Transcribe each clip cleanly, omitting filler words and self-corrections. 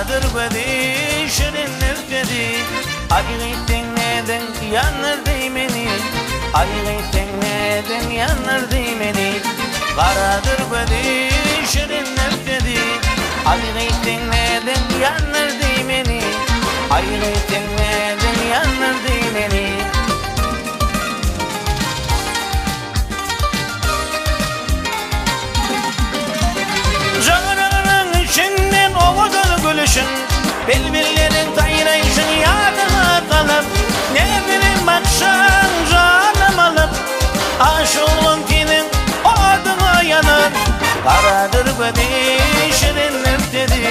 Karadır bedi şirin nefkedi Ayrıyken neden yanır değmeni Ayrıyken neden yanır değmeni Karadır bedi şirin nefkedi Ayrıyken neden yanır değmeni Ayrıyken neden yanır değmeni Cananın içinden ovadan gülüşün Bilbillerin tayrayışın yadına kalıp Ne bileyim bakşan canım alıp Aşığın kinin o adına yanır Karadır bedi şirin nefkedi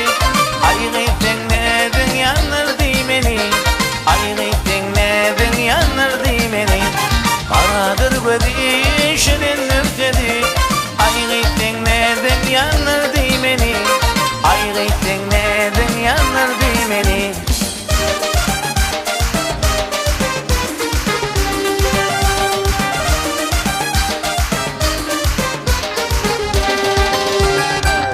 Ayrıyken neden yanır değmeni Ayrıyken neden yanır değmeni Karadır bedi şirin nefkedi Ayrıyken neden yanır değmeni Ayrıyken neden yanır değmeni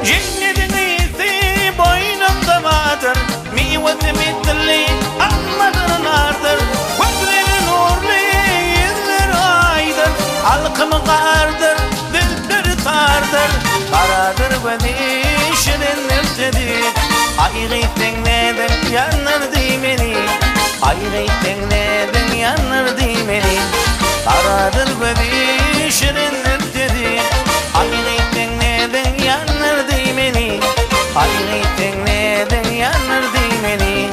Cennetin iyisi boynumda vardır Miveti bitli anladın ardır Gözleri nurlu yüzleri aydır Halkımı kardır dilleri tardır Karadır bedi şirin nefkedi Ayrıyken neden yanır değmeni Ayrıyken neden yanır değmeni Karadır bedi şirin nefkedi Ayrıyken neden yanır değmeni Ayrıyken neden yanır değmeni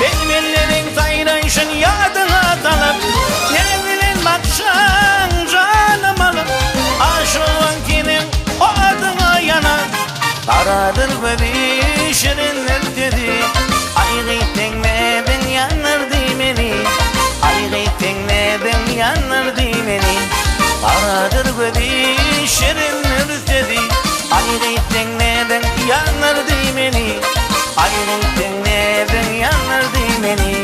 Bilbillerin tayrayışın yadına kalıp Ne bilin bakşan canım alıp Aşığın kinin o adına yanar Karadır bedi şirin nefkedi Ayrıyken neden yanır değmeni Ayrıyken neden yanır değmeni Karadır bedi şirin nefkedi Ayrıyken neden yanır değmeni Ayrıyken neden yanır değmeni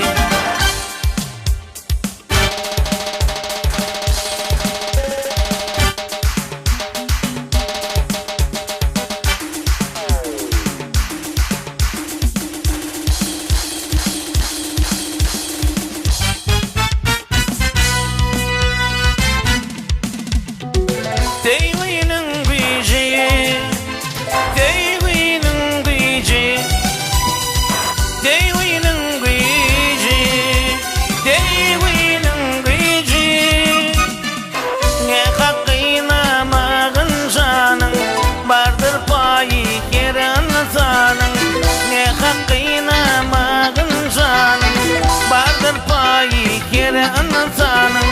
Devinin gücü Devinin gücü Devinin gücü Devinin gücü Ne hakkıyla mağın canın Vardır payı kere anlatanın Ne hakkıyla mağın canın Vardır payı kere anlatanın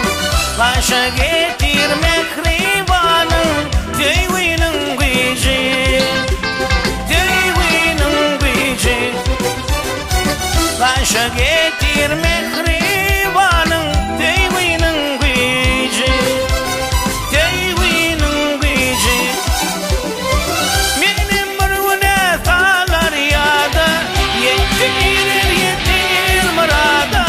Başa getirmek rivanın Devinin gücü Devinin gücü Başa getirmek rivanın Devinin gücü Devinin gücü Benim mürvüne sağlar yada Yetir mırada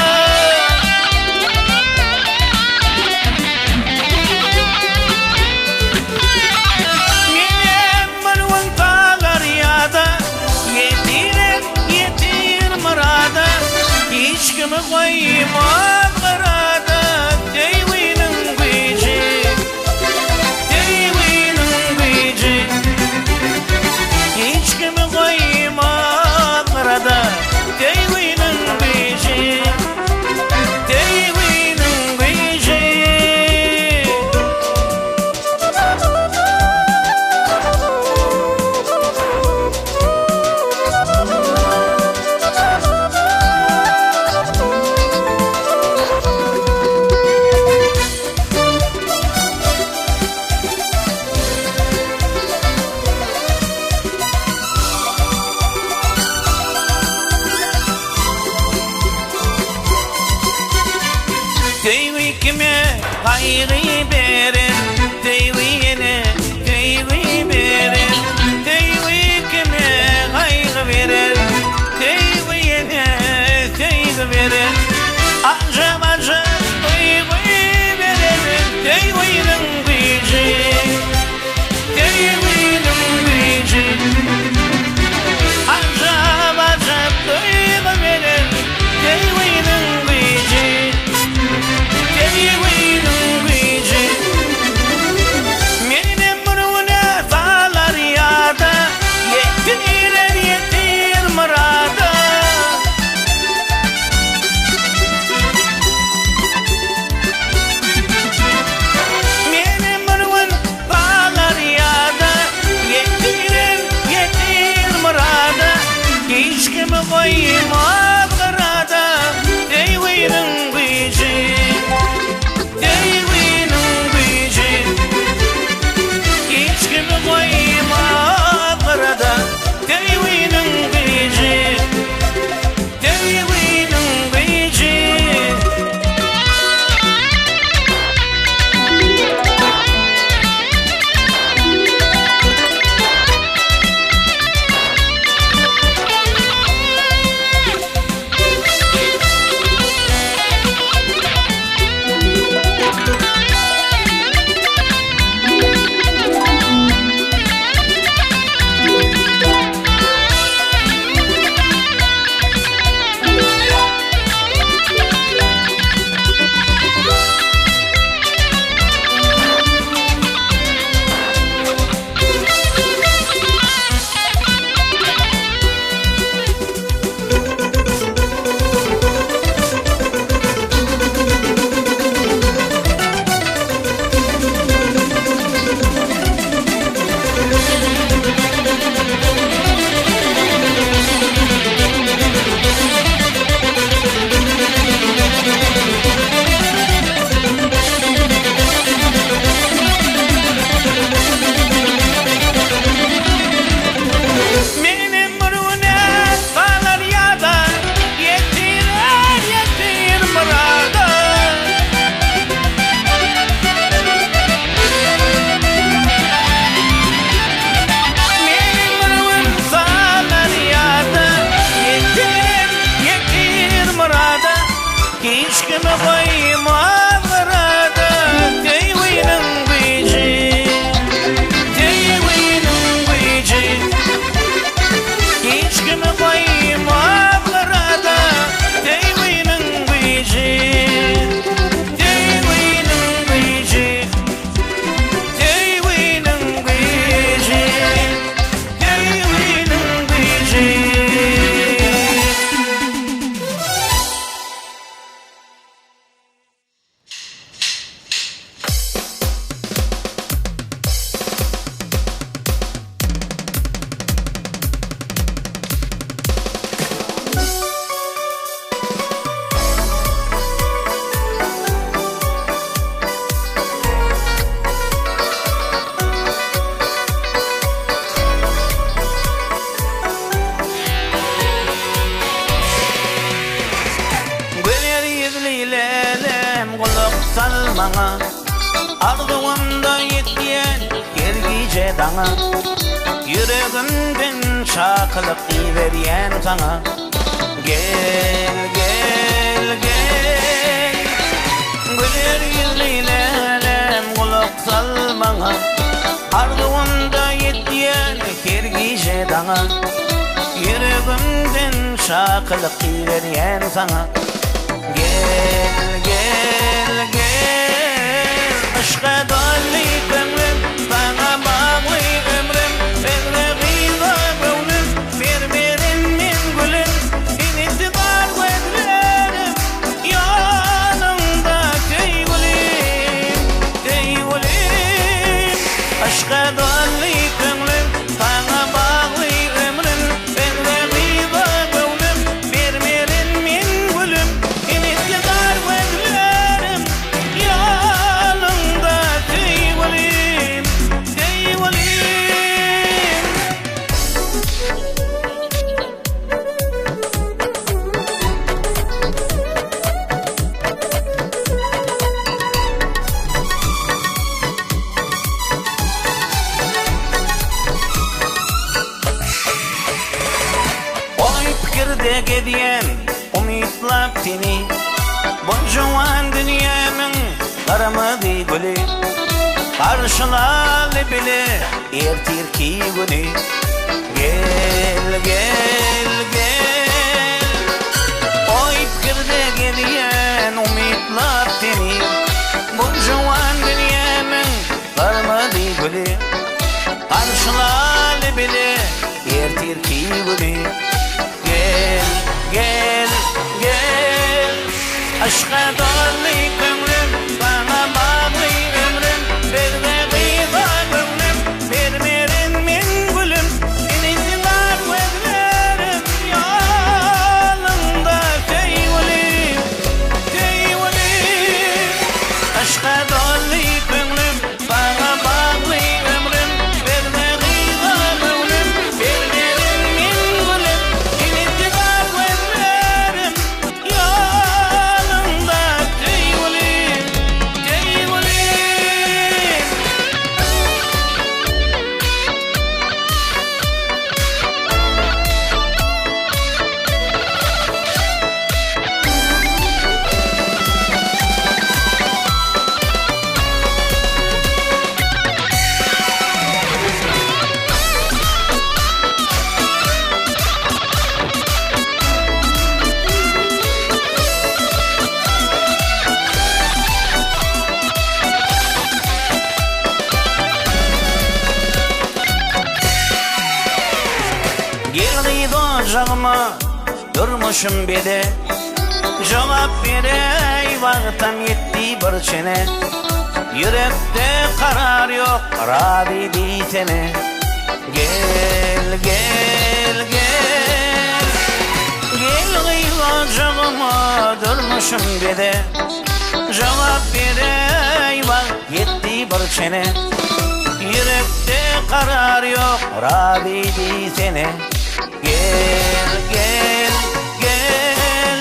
Benim mürvün sağlar yada Yetir mırada Hiç kimi koymaz karada Devinin gücü Devinin gücü Hiç kimi koymaz karada Devinin gücü Devinin gücü Teyvi kime gayrı verin, teyvine teyvi verin. Teyvi kime gayrı verin, teyvine teyvi verin. Acaba acaba teyvi verin, teyvinin gücü, teyvinin gücü. Acaba acaba teyvi verin, teyvinin gücü. Menin buruna dağlar yağda, yetirer yetir murada. Menin burun dağlar yağda, yetirer yetir murada. Hiç kimi koymaz kırada, teyvinin gücü. Hiç kimi koymaz kırada, teyvinin gücü, teyvinin gücü. Hiç kimi koymaz kırada, teyvinin gücü, teyvinin gücü, teyvinin gücü, teyvinin gücü. Salmana ardığımda yetken gergice dana, yüreğimden şakılık veriyen sana. Gel gel gel, güler yüzlüylem kulak salmana ardığımda yetken gergice dana, yüreğimden şakılık veriyen sana. Gel gel gel, aşka dolly gönlüm, sana bağlı ömrüm. Benle gıyda gönlüm, vermerim min gülüm. İntibar gözlerim, yanımda teygulim, teygulim. Aşka dolly gönlüm, sana bağlı ömrüm. Benle gıyda gönlüm, vermerim min gülüm. İntibar gözlerim. seni. Bu juwan dünýämiň garamagy gülü, karşılaly bile ertirki günü. Gel gel gel, oýup girdi gelýän umytlar seni. Bu juwan dünýämiň garamagy gülü, karşılaly bile ertirki günü. Gel gel gel, aşka dolly köňlüm, bana bagly ömrüm, berde gyza gönlüm, bermerin men gülüm, inizlar gözlerim ýalynda teýwülim, teýwülim. Aşka dolly köňlüm, bana bagly ömrüm, berde gyza gönlüm, bermerin men gülüm, inizlar gözlerim ýalynda teýwülim, teýwülim. Geldi docağıma durmuşum bede, cevap berey wagtam yetdi bir çene. Yürekde karar yok, rabi bitene. Gel gel gel, geldi docağıma durmuşum bede, cevap berey wagt yetdi bir çene. Yürekde karar yok, rabi bitene. Gel gel gel,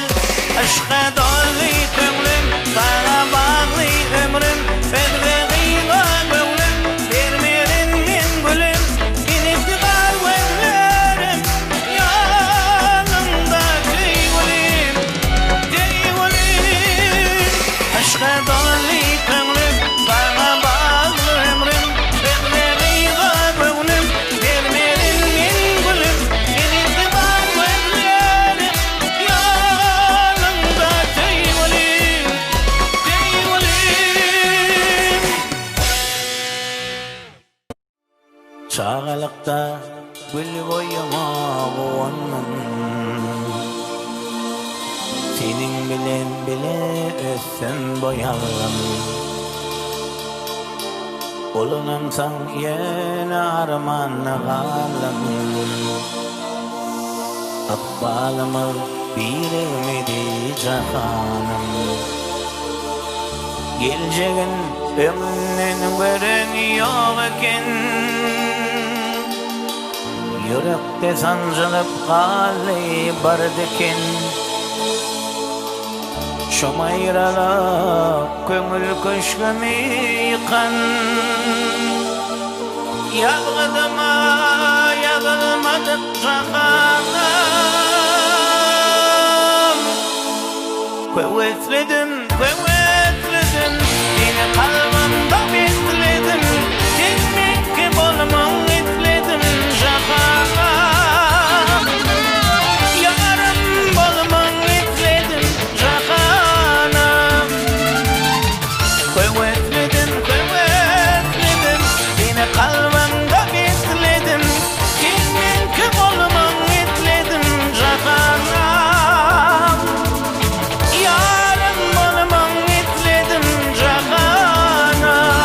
aşka dolly köňlüm, bana bagly ömrüm, berde gyza gönlüm, bermerin men gülüm, inizlar gözlerim ýalynda teýwülim, teýwülim. Aşka dolly köňlüm, bana bagly ömrüm, berde gyza gönlüm, bermerin men gülüm, inizlar gözlerim ýalynda teýwülim, teýwülim. Çağalykda gül boýuma gowannam, senin bilen bile össem boýalgam. Olunamsaň ýene armana galam, akbalymy biremedi jahanam. Geljegin ömründen gören ýok eken, yürekde sancılıp galy bardeken. Şomayrala köňül köşkümi ýykan, ýaglydyma ýagylmadyk jahanam. Köwetledim köwetledim, seni kalbimda besledim, gitmekki bolmaň etledim jahanam. Yarım bolmaň etledim jahanam. Köwetledim köwetledim, seni kalbimda besledim, gitmekki bolmaň etledim jahanam. Yarım bolmaň etledim jahanam.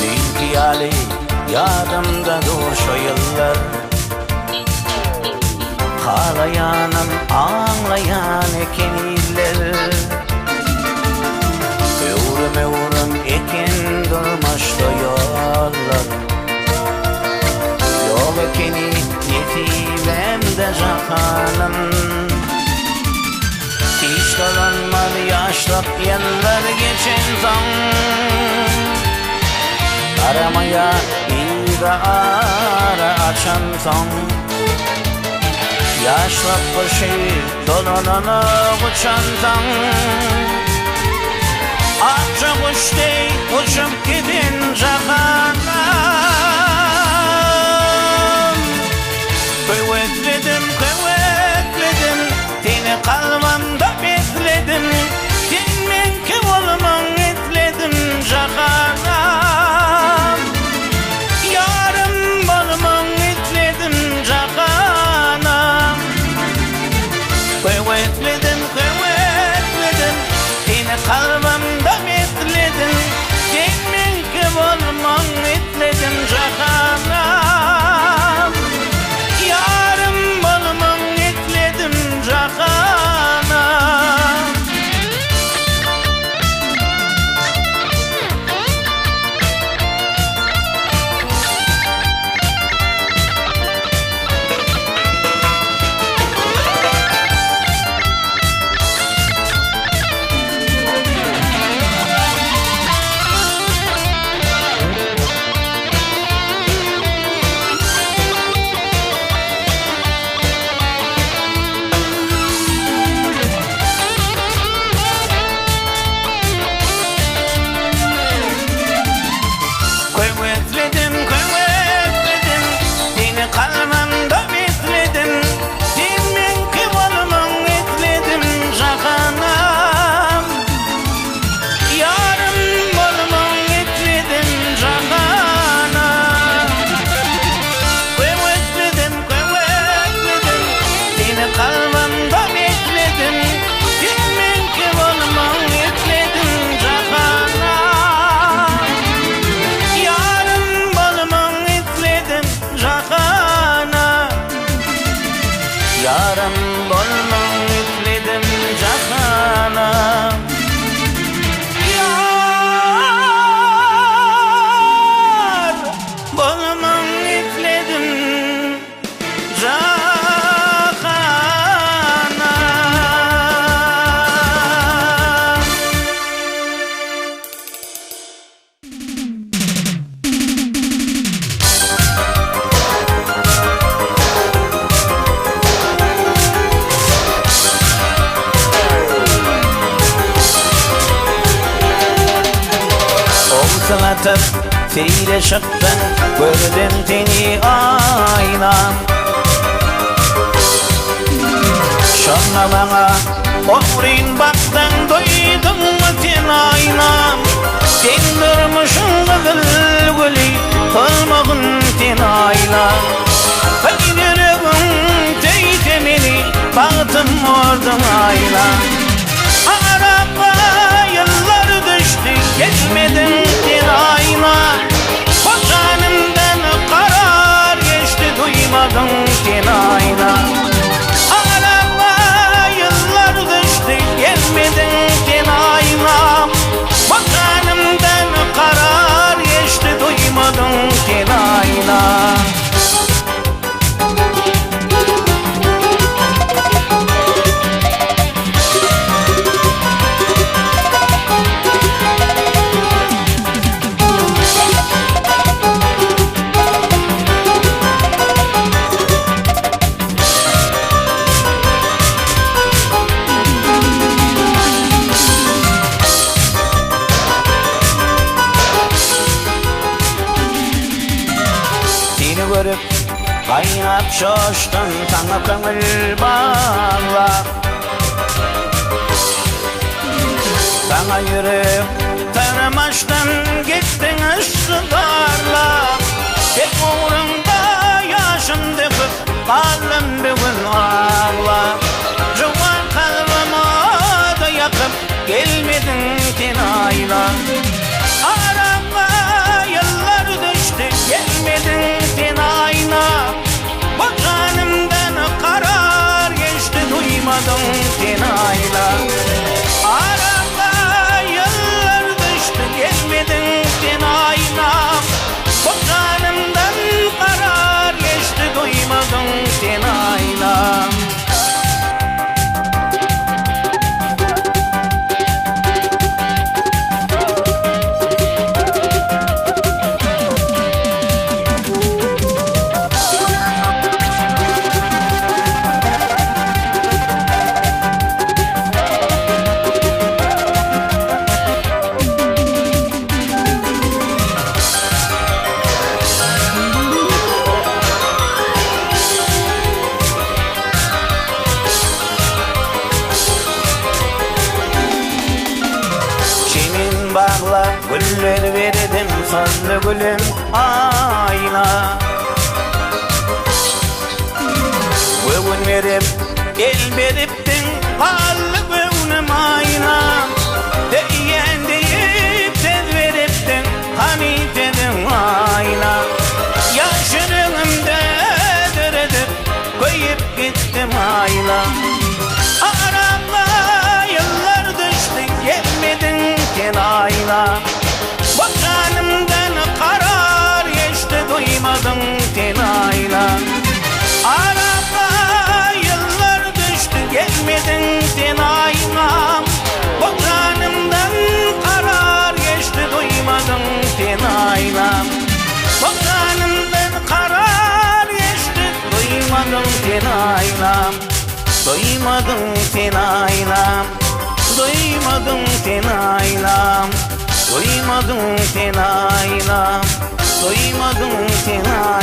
Dünkü yadımda dur şu yıllar, halayanım ağlayan ekeniller. Ömrüme uğrun ekin durmaşta yollar. Yol ekeni yetimem de cahanım. Hiç dolanmadı yaşlık yıllar geçen zan. Aramaya bir de ara açan son. Yaşlık başı dolanana uçan zan. Akça kuş değil uçup gidin cahanım. Kuvvetledim, seni kalbimde bekledim. Senin kim olman etledim cahanım. Yarım olman etledim cahanım. Kuvvetledim, seni kalbimde bekledim. Senin kim olman etledim cahanım. Atıp seyre çıktın, gördüm seni aynam. Şonna bana oğrin baktın, duydun mu sen aynam. Sen durmuşsun kızıl gülü, olmağın sen aynam. Yüreğim teyze beni, baktım oradan aynam. Araba yıllar düştü, geçmedin sen ayna. Kocanımdan karar geçti, duymadın sen ayna. Araba yıllar düştü, geçmedin sen ayna. Kocanımdan karar geçti, duymadın sen ayna. Görüp kaynap şoştun, sana kömür bağlap. Sana yürüp tırmaştın, gittin ıslıklarla. Hep uğrunda yaşım döküp kaldım bugün ağla. Juvan kalbimi da yakıp gelmedin sen ayla. Arama yıllar düştü, gelmedin sen ayna. Bakanımdan karar geçti, duymadım sen ayla. Arama yıllar düştü, gülüm ayla. Öğün verip el veriptin hallı öğünüm ayla. Deyen deyip tez veriptin hani tezin ayla. Yaşınımda döredip koyup gittim ayla. Arama yıllar düştü gelmedin sen ayla. Bakanımdan karar geçti duymadın sen ayla. Arama yıllar düştü gelmedin sen ayla. Bakanımdan karar geçti duymadın sen ayla. Bakanımdan karar geçti duymadın sen ayla. Duymadın sen ayla. Duymadın sen ayla. Duymadın sen ayla. Duymadın sen ayla.